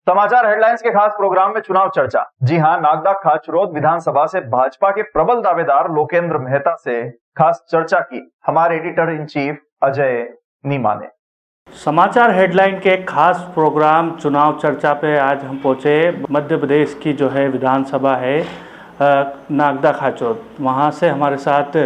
समाचार हेडलाइंस के खास प्रोग्राम में चुनाव चर्चा। जी हां, नागदा खाचरोद विधानसभा से भाजपा के प्रबल दावेदार लोकेंद्र मेहता से खास चर्चा की हमारे एडिटर इन चीफ अजय नीमा ने। समाचार हेडलाइन के खास प्रोग्राम चुनाव चर्चा पे आज हम पहुंचे। मध्य प्रदेश की जो है विधानसभा है नागदा खाचरोद, वहां से हमारे साथ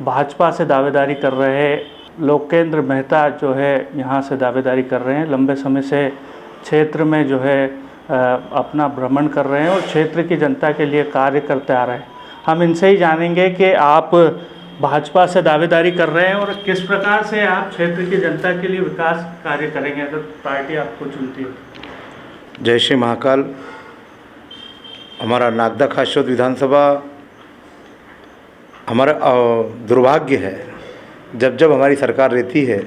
भाजपा से दावेदारी कर रहे लोकेंद्र मेहता जो है यहाँ से दावेदारी कर रहे हैं। लंबे समय से क्षेत्र में जो है अपना भ्रमण कर रहे हैं और क्षेत्र की जनता के लिए कार्य करते आ रहे हैं। हम इनसे ही जानेंगे कि आप भाजपा से दावेदारी कर रहे हैं और किस प्रकार से आप क्षेत्र की जनता के लिए विकास कार्य करेंगे अगर पार्टी आपको चुनती है। जय श्री महाकाल। हमारा नागदा खाचरोद विधानसभा हमारा दुर्भाग्य है, जब जब हमारी सरकार रहती है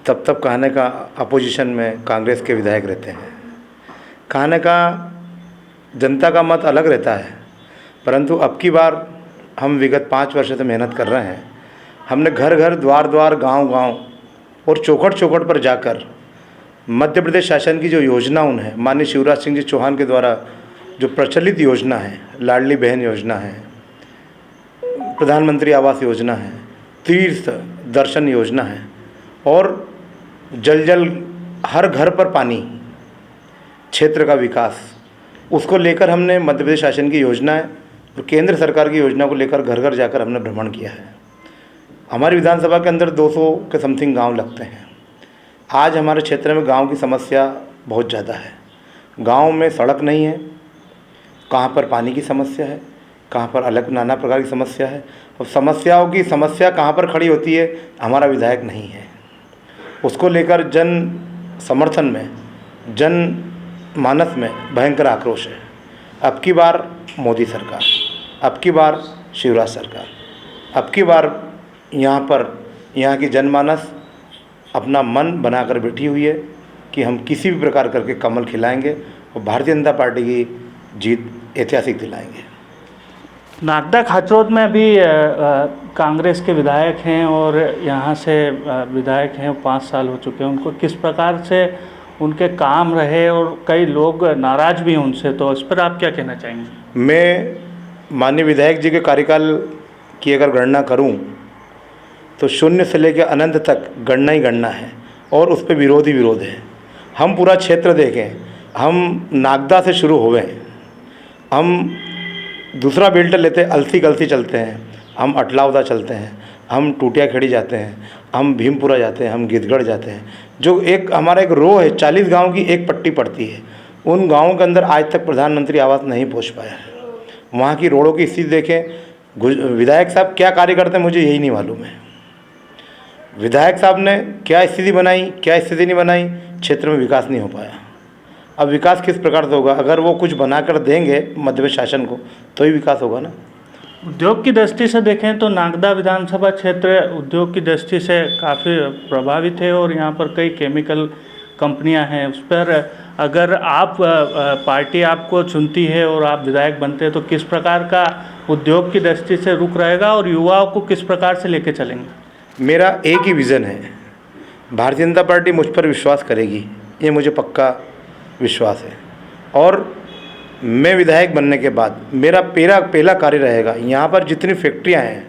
तब तब कहने का अपोजिशन में कांग्रेस के विधायक रहते हैं। कहने का जनता का मत अलग रहता है, परंतु अब की बार हम विगत 5 वर्ष से मेहनत कर रहे हैं। हमने घर घर द्वार द्वार गांव गांव और चौखट चौखट पर जाकर मध्य प्रदेश शासन की जो योजना है, माननीय शिवराज सिंह जी चौहान के द्वारा जो प्रचलित योजना है, लाडली बहन योजना है, प्रधानमंत्री आवास योजना है, तीर्थ दर्शन योजना है और जल जल हर घर पर पानी क्षेत्र का विकास, उसको लेकर हमने मध्य प्रदेश शासन की योजनाएं और केंद्र सरकार की योजना को लेकर घर घर जाकर हमने भ्रमण किया है। हमारी विधानसभा के अंदर 200 के समथिंग गांव लगते हैं। आज हमारे क्षेत्र में गांव की समस्या बहुत ज़्यादा है। गांव में सड़क नहीं है, कहाँ पर पानी की समस्या है, कहाँ पर अलग नाना प्रकार की समस्या है। और समस्याओं की समस्या कहाँ पर खड़ी होती है, हमारा विधायक नहीं है। उसको लेकर जन समर्थन में, जन मानस में भयंकर आक्रोश है। अब की बार मोदी सरकार, अब की बार शिवराज सरकार, अब की बार यहाँ की जनमानस अपना मन बनाकर बैठी हुई है कि हम किसी भी प्रकार करके कमल खिलाएंगे और भारतीय जनता पार्टी की जीत ऐतिहासिक दिलाएंगे। नागदा खाचरोद में अभी कांग्रेस के विधायक हैं और यहाँ से विधायक हैं, 5 साल हो चुके हैं उनको। किस प्रकार से उनके काम रहे और कई लोग नाराज़ भी हैं उनसे, तो इस पर आप क्या कहना चाहेंगे? मैं माननीय विधायक जी के कार्यकाल की अगर गणना करूं तो शून्य से लेकर अनंत तक गणना ही गणना है और उस पर विरोध ही विरोध है। हम पूरा क्षेत्र देखें, हम नागदा से शुरू हुए, हम दूसरा बेल्ट लेते अलसी गलसी चलते हैं, हम अटलावदा चलते हैं, हम टूटिया खेड़ी जाते हैं, हम भीमपुरा जाते हैं, हम गिद्धगढ़ जाते हैं। जो एक हमारा एक रो है, 40 गांव की एक पट्टी पड़ती है, उन गांवों के अंदर आज तक प्रधानमंत्री आवास नहीं पहुंच पाया है। वहाँ की रोडों की स्थिति देखें। विधायक साहब क्या कार्य करते हैं मुझे यही नहीं मालूम है। विधायक साहब ने क्या स्थिति बनाई, क्या स्थिति नहीं बनाई, क्षेत्र में विकास नहीं हो पाया। अब विकास किस प्रकार से होगा? अगर वो कुछ बनाकर देंगे मध्य प्रदेश शासन को तो ही विकास होगा ना। उद्योग की दृष्टि से देखें तो नागदा विधानसभा क्षेत्र उद्योग की दृष्टि से काफ़ी प्रभावित है और यहाँ पर कई केमिकल कंपनियाँ हैं। उस पर अगर आप पार्टी आपको चुनती है और आप विधायक बनते हैं तो किस प्रकार का उद्योग की दृष्टि से रुख रहेगा और युवाओं को किस प्रकार से लेके चलेंगे? मेरा एक ही विज़न है, भारतीय जनता पार्टी मुझ पर विश्वास करेगी, ये मुझे पक्का विश्वास है। और मैं विधायक बनने के बाद मेरा पहला कार्य रहेगा, यहाँ पर जितनी फैक्ट्रियाँ हैं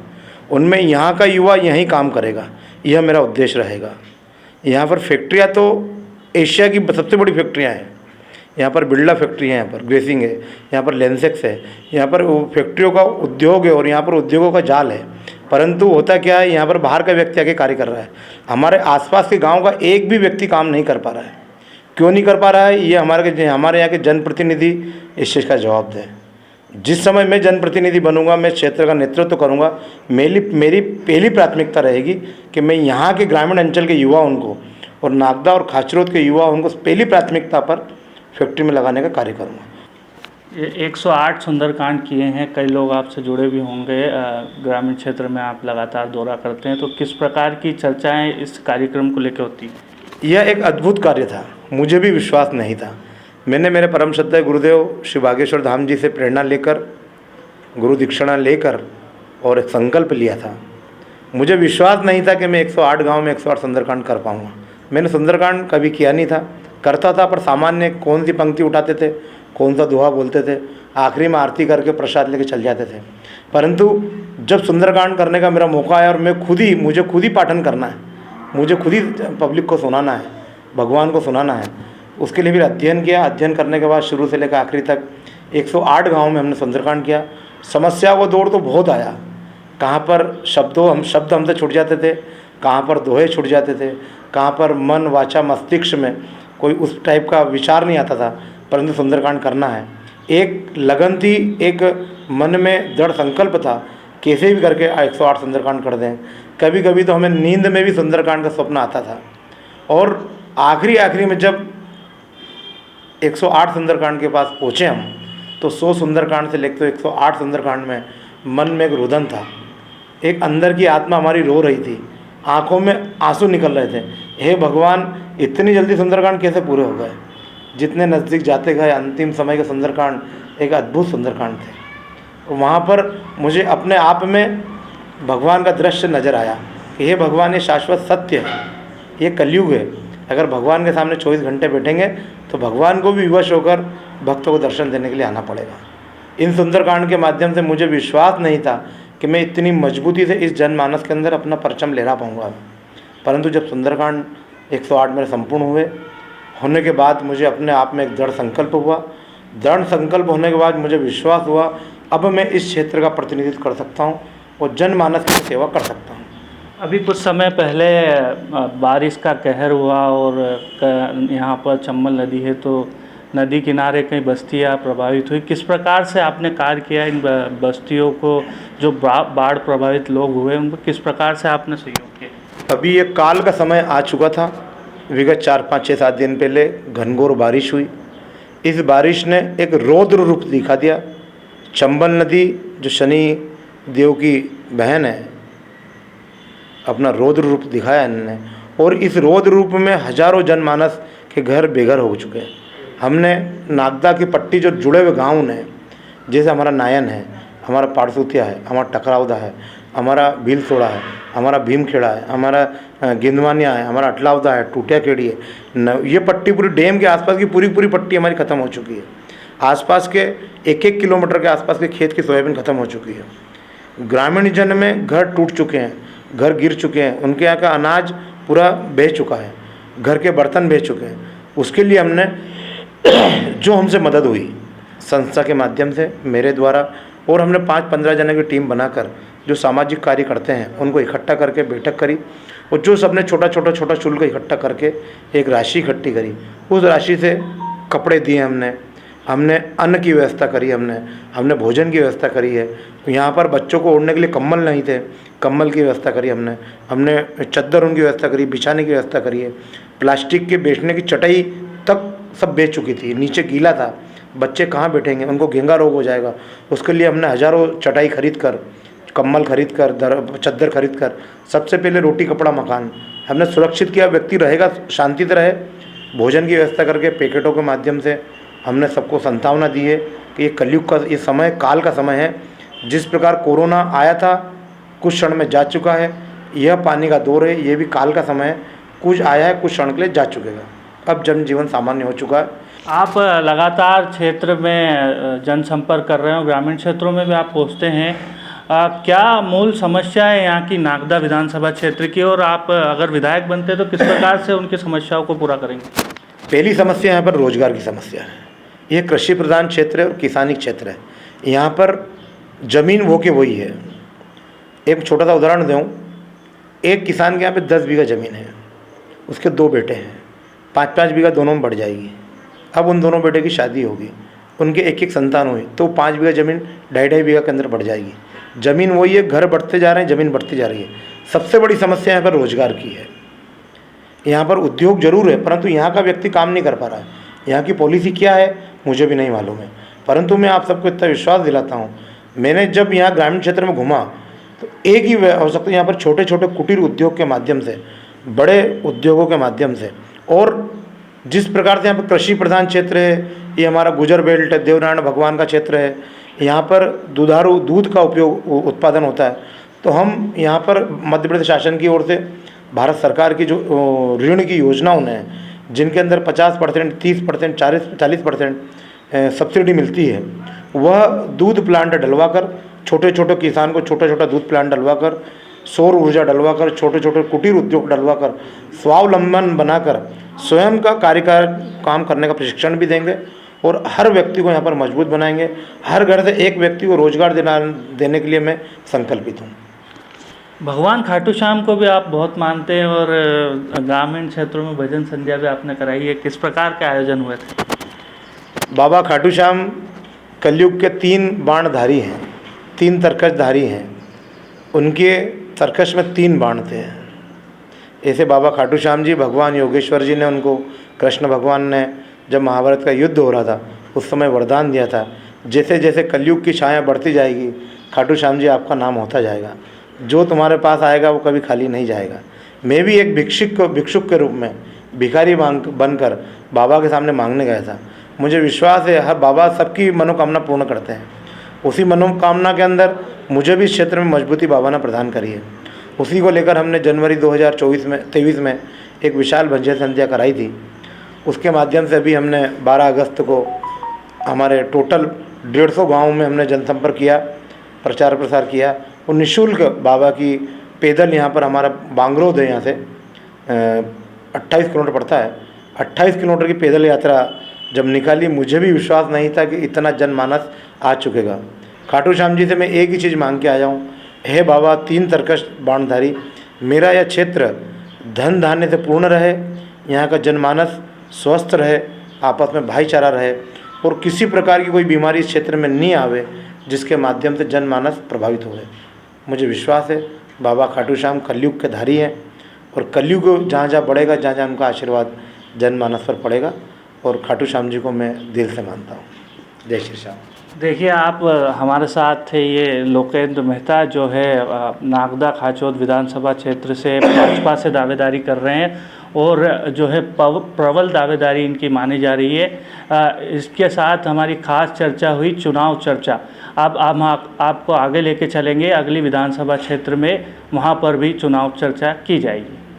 उनमें यहाँ का युवा यहीं काम करेगा, यह मेरा उद्देश्य रहेगा। यहाँ पर फैक्ट्रियाँ तो एशिया की सबसे बड़ी फैक्ट्रियाँ हैं। यहाँ पर बिरला फैक्ट्री है, यहाँ पर ग्रेसिंग है, यहाँ पर लेंसेक्स है, यहाँ पर फैक्ट्रियों का उद्योग है और यहाँ पर उद्योगों का जाल है। परंतु होता क्या है, यहाँ पर बाहर का व्यक्ति आके कार्य कर रहा है। हमारे आसपास के गांव का एक भी व्यक्ति काम नहीं कर पा रहा है। क्यों नहीं कर पा रहा है, ये हमारे यहाँ के जनप्रतिनिधि इस चीज़ का जवाब दें। जिस समय मैं जनप्रतिनिधि बनूंगा, मैं क्षेत्र का नेतृत्व करूंगा, मेरी पहली प्राथमिकता रहेगी कि मैं यहाँ के ग्रामीण अंचल के युवा उनको और नागदा और खाचरोद के युवा उनको पहली प्राथमिकता पर फैक्ट्री में लगाने का कार्य करूँगा। ये 108 सुंदरकांड किए हैं, कई लोग आपसे जुड़े भी होंगे, ग्रामीण क्षेत्र में आप लगातार दौरा करते हैं, तो किस प्रकार की चर्चाएं इस कार्यक्रम को लेकर होती हैं? यह एक अद्भुत कार्य था, मुझे भी विश्वास नहीं था। मैंने मेरे परम श्रद्धेय गुरुदेव श्री बागेश्वर धाम जी से प्रेरणा लेकर, गुरु दीक्षाणा लेकर और एक संकल्प लिया था मुझे विश्वास नहीं था कि मैं 108 गांव में 108 सुंदरकांड कर पाऊंगा। मैंने सुंदरकांड कभी किया नहीं था, करता था पर सामान्य कौन सी पंक्ति उठाते थे, कौन सा दोहा बोलते थे, आखिरी में आरती करके प्रसाद लेके चल जाते थे। परंतु जब सुंदरकांड करने का मेरा मौका आया और मुझे खुद ही पाठन करना है, मुझे खुद ही पब्लिक को सुनाना है, भगवान को सुनाना है, उसके लिए भी अध्ययन किया। अध्ययन करने के बाद शुरू से लेकर आखिरी तक 108 गाँव में हमने सुंदरकांड किया। समस्या वो दौर तो बहुत आया, कहाँ पर शब्द हमसे छूट जाते थे, कहाँ पर दोहे छूट जाते थे, कहाँ पर मन वाचा मस्तिष्क में कोई उस टाइप का विचार नहीं आता था, परंतु सुंदरकांड करना है। एक लगन थी, एक मन में दृढ़ संकल्प था, कैसे भी करके 108 सुंदरकांड कर दें। कभी कभी तो हमें नींद में भी सुंदरकांड का स्वप्न आता था। और आखिरी में जब 108 सुंदरकांड के पास पहुँचे हम, तो 100 सुंदरकांड से लेकर 108 सुंदरकांड में मन में एक रुदन था, एक अंदर की आत्मा हमारी रो रही थी, आंखों में आंसू निकल रहे थे। हे भगवान, इतनी जल्दी सुंदरकांड कैसे पूरे हो गए। जितने नज़दीक जाते गए अंतिम समय के सुंदरकांड एक अद्भुत सुंदरकांड थे। वहाँ पर मुझे अपने आप में भगवान का दृश्य नज़र आया कि हे भगवान, ये शाश्वत सत्य है, ये कलयुग है। अगर भगवान के सामने 24 घंटे बैठेंगे तो भगवान को भी विवश होकर भक्तों को दर्शन देने के लिए आना पड़ेगा। इन सुंदरकांड के माध्यम से मुझे विश्वास नहीं था कि मैं इतनी मजबूती से इस जनमानस के अंदर अपना परचम लहरा पाऊँगा। परंतु जब सुंदरकांड 108 मेरे संपूर्ण होने के बाद मुझे अपने आप में एक दृढ़ संकल्प हुआ। दृढ़ संकल्प होने के बाद मुझे विश्वास हुआ, अब मैं इस क्षेत्र का प्रतिनिधित्व कर सकता हूँ और जनमानस की सेवा कर सकता हूँ। अभी कुछ समय पहले बारिश का कहर हुआ और यहाँ पर चंबल नदी है, तो नदी किनारे कई बस्तियाँ प्रभावित हुई। किस प्रकार से आपने कार्य किया इन बस्तियों को, जो बाढ़ प्रभावित लोग हुए उनको किस प्रकार से आपने सहयोग किया? अभी ये काल का समय आ चुका था। विगत 4, 5, 6, 7 दिन पहले घनघोर बारिश हुई। इस बारिश ने एक रौद्र रूप दिखा दिया। चंबल नदी जो शनि देव की बहन है, अपना रौद्र रूप दिखाया इन्होंने, और इस रौद्र रूप में हजारों जनमानस के घर बेघर हो चुके हैं। हमने नागदा की पट्टी जो जुड़े हुए गाँव हैं, जैसे हमारा नायन है, हमारा पाड़सूतिया है, हमारा टकरावदा है, हमारा भीलसोड़ा है, हमारा भीमखेड़ा है, हमारा गेंदवानिया है, हमारा अटलावदा है, टूटिया खेड़ी है। ये पट्टी पूरी डैम के आसपास की पूरी पट्टी हमारी ख़त्म हो चुकी है। आसपास के 1-1 किलोमीटर के आसपास के खेत की सोयाबीन ख़त्म हो चुकी है। ग्रामीण जन में घर टूट चुके हैं, घर गिर चुके हैं, उनके यहाँ का अनाज पूरा बह चुका है, घर के बर्तन बह चुके हैं। उसके लिए हमने जो हमसे मदद हुई संस्था के माध्यम से, मेरे द्वारा, और हमने 5-15 जने की टीम बनाकर जो सामाजिक कार्य करते हैं उनको इकट्ठा करके बैठक करी, और जो सबने छोटा शुल्क इकट्ठा करके एक राशि इकट्ठी करी। उस राशि से कपड़े दिए हमने अन्न की व्यवस्था करी, हमने भोजन की व्यवस्था करी है। यहाँ पर बच्चों को ओढ़ने के लिए कंबल नहीं थे, कंबल की व्यवस्था करी हमने चद्दर उनकी व्यवस्था करी, बिछाने की व्यवस्था करी है। प्लास्टिक के बैठने की चटाई तक सब बेच चुकी थी, नीचे गीला था, बच्चे कहाँ बैठेंगे, उनको घेंगा रोग हो जाएगा। उसके लिए हमने हज़ारों चटाई खरीद कर, कंबल खरीद कर, चद्दर खरीद कर, सबसे पहले रोटी कपड़ा मकान हमने सुरक्षित किया, व्यक्ति रहेगा शांति से रहे। भोजन की व्यवस्था करके पैकेटों के माध्यम से हमने सबको संतावना दी है कि ये कलयुग का ये समय काल का समय है। जिस प्रकार कोरोना आया था कुछ क्षण में जा चुका है, यह पानी का दौर है, ये भी काल का समय है। कुछ आया है, कुछ क्षण के लिए जा चुकेगा। अब जनजीवन सामान्य हो चुका है। आप लगातार क्षेत्र में जनसंपर्क कर रहे हो, ग्रामीण क्षेत्रों में भी आप पहुँचते हैं। क्या मूल समस्या है यहाँ की नागदा विधानसभा क्षेत्र की, और आप अगर विधायक बनते तो किस प्रकार से उनकी समस्याओं को पूरा करेंगे? पहली समस्या यहाँ पर रोजगार की समस्या है। यह कृषि प्रधान क्षेत्र है और किसानी क्षेत्र है। यहाँ पर ज़मीन वो के वही है। एक छोटा सा उदाहरण दूँ, एक किसान के यहाँ पे 10 बीघा ज़मीन है, उसके 2 बेटे हैं, 5-5 बीघा दोनों में बढ़ जाएगी। अब उन दोनों बेटे की शादी होगी, उनके एक संतान हुई तो 5 बीघा ज़मीन 2.5 बीघा के अंदर बढ़ जाएगी। ज़मीन वही है, घर बढ़ते जा रहे हैं, ज़मीन बढ़ती जा रही है। सबसे बड़ी समस्या यहाँ पर रोजगार की है। यहाँ पर उद्योग जरूर है, परंतु यहाँ का व्यक्ति काम नहीं कर पा रहा है। यहाँ की पॉलिसी क्या है मुझे भी नहीं मालूम है, परंतु मैं आप सबको इतना विश्वास दिलाता हूँ, मैंने जब यहाँ ग्रामीण क्षेत्र में घूमा तो एक ही हो सकता है यहाँ पर छोटे छोटे कुटीर उद्योग के माध्यम से, बड़े उद्योगों के माध्यम से, और जिस प्रकार से यहाँ पर कृषि प्रधान क्षेत्र है, ये हमारा गुजर बेल्ट है, देवनारायण भगवान का क्षेत्र है, यहाँ पर दूध का उपयोग उत्पादन होता है, तो हम यहाँ पर मध्य प्रदेश शासन की ओर से भारत सरकार की जो ऋण की योजनाओं ने जिनके अंदर 50%, 30%, 40% सब्सिडी मिलती है, वह दूध प्लांट डलवाकर छोटे छोटे किसान को छोटा छोटा दूध प्लांट डलवाकर, सौर ऊर्जा डलवाकर, छोटे छोटे कुटीर उद्योग डलवाकर, स्वावलंबन बनाकर स्वयं का काम करने का प्रशिक्षण भी देंगे और हर व्यक्ति को यहाँ पर मजबूत बनाएंगे। हर घर से एक व्यक्ति को रोजगार देने के लिए मैं संकल्पित हूँ। भगवान खाटू श्याम को भी आप बहुत मानते हैं और ग्रामीण क्षेत्रों में भजन संध्या भी आपने कराई है, किस प्रकार के आयोजन हुए थे? बाबा खाटू श्याम कलयुग के 3 बाणधारी हैं, 3 तरकशधारी हैं। उनके तरकश में 3 बाण थे। ऐसे बाबा खाटू श्याम जी, भगवान योगेश्वर जी ने उनको, कृष्ण भगवान ने जब महाभारत का युद्ध हो रहा था उस समय वरदान दिया था, जैसे जैसे कलयुग की छाया बढ़ती जाएगी खाटू श्याम जी आपका नाम होता जाएगा, जो तुम्हारे पास आएगा वो कभी खाली नहीं जाएगा। मैं भी एक भिक्षुक के रूप में भिखारी बनकर बाबा के सामने मांगने गया था। मुझे विश्वास है हर बाबा सबकी मनोकामना पूर्ण करते हैं। उसी मनोकामना के अंदर मुझे भी इस क्षेत्र में मजबूती बाबा ने प्रदान करी है। उसी को लेकर हमने जनवरी 2023 में एक विशाल भजन संध्या कराई थी। उसके माध्यम से अभी हमने 12 अगस्त को हमारे टोटल 150 गाँव में हमने जनसंपर्क किया, प्रचार प्रसार किया और निःशुल्क बाबा की पैदल यहाँ पर हमारा बांगरोद है, यहाँ से 28 किलोमीटर पड़ता है, 28 किलोमीटर की पैदल यात्रा जब निकाली, मुझे भी विश्वास नहीं था कि इतना जनमानस आ चुकेगा। खाटू श्याम जी से मैं एक ही चीज़ मांग के आया हूँ, हे बाबा 3 तरकश बाणधारी, मेरा यह क्षेत्र धन धान्य से पूर्ण रहे, यहाँ का जनमानस स्वस्थ रहे, आपस में भाईचारा रहे और किसी प्रकार की कोई बीमारी इस क्षेत्र में नहीं आवे जिसके माध्यम से जनमानस प्रभावित हो। मुझे विश्वास है बाबा खाटू श्याम कलयुग के धारी हैं और कलयुग जहाँ जहाँ बढ़ेगा, जहाँ जहाँ उनका आशीर्वाद जनमानस पर पड़ेगा और खाटू श्याम जी को मैं दिल से मानता हूँ। जय श्री श्याम। देखिए, आप हमारे साथ थे, ये लोकेंद्र मेहता जो है नागदा खाचौद विधानसभा क्षेत्र से भाजपा से दावेदारी कर रहे हैं और जो है प्रबल दावेदारी इनकी मानी जा रही है। इसके साथ हमारी खास चर्चा हुई चुनाव चर्चा। अब हम आपको आगे लेके चलेंगे अगली विधानसभा क्षेत्र में, वहाँ पर भी चुनाव चर्चा की जाएगी।